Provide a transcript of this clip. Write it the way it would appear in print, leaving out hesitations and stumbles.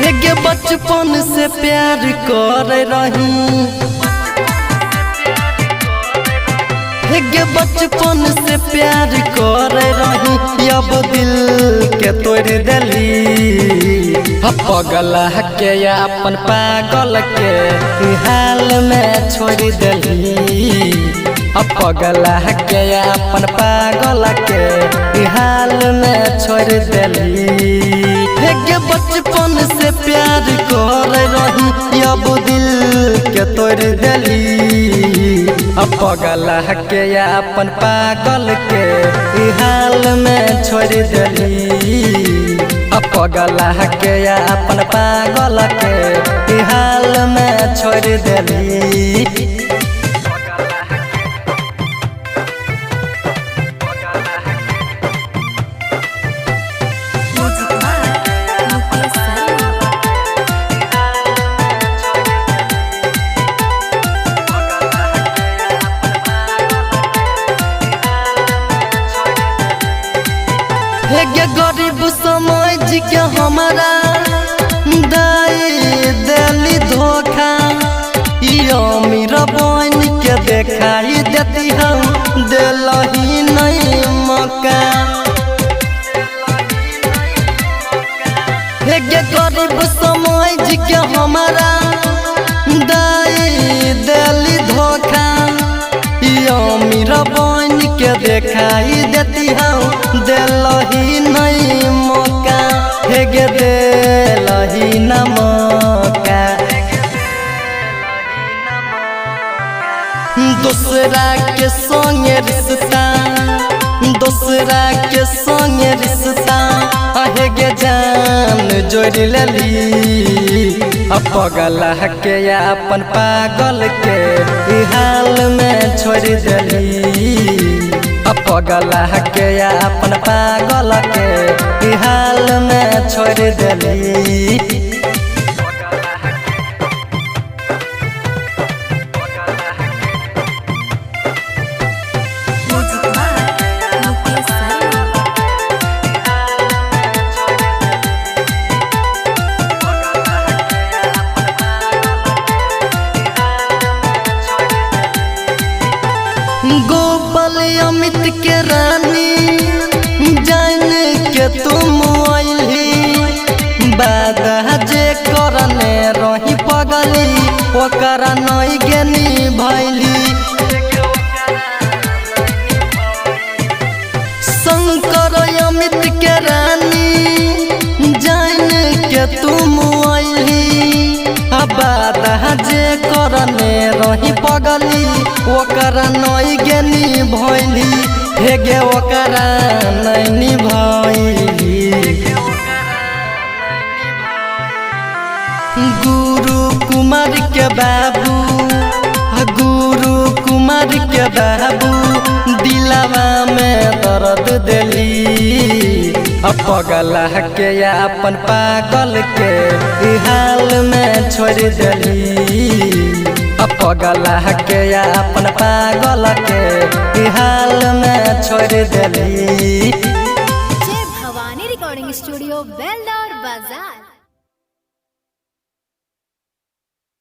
हेगे बचपन से प्यार कर रही, हेगे बचपन से प्यार कर रही, अब दिल के तोड़ देली। पगला के अपन पागल के हाल में छोड़ देली। पगला के अपन पागल के हाल में छोड़ देली। हेगे बचपन से प्यार कर रही, अब दिल के तोड़ देली। पगला के अपन पागल के हाल में छोड़ देली। पगला के अपन पागल के हाल में छोड़ देली। हेगे गरीब समझ के हमारा दाई दिली धोखा, अमीर बन के देखाई देती हम दिलही नहीं मौका। हेगे गरीब समझ के हमारा दाई दिली धोखा, अमीर बन के देखाई देती हम दिलही नहीं मौका। हेगे दिलही न मौका। दूसरा के संगे रिश्ता, दूसरा के संगे रिश्ता, हेगे जान जोड़ लेली। पगला के अपन पागल के हाल में छोड़ देली। पगला के अपन पागल के हाल में छोड़ देली। गोपाल अमित के रानी जान के तुम आइली, बादा जे करने रही पगली ओकरा नहीं गेनी भैली। शंकर अमित के रानी जान के तुम आइली, बादा जे करने रही पगली ओकरा नहीं गेनी भैली। हेगे ओकरा नहीं भैली। गुरु कुमार के बाबू, गुरु कुमार के बाबू दिलवा में दर्द देली। पगला के अपन पागल के हाल में छोड़ देली। पगला के अपन पागल के हाल में छोड़ देली।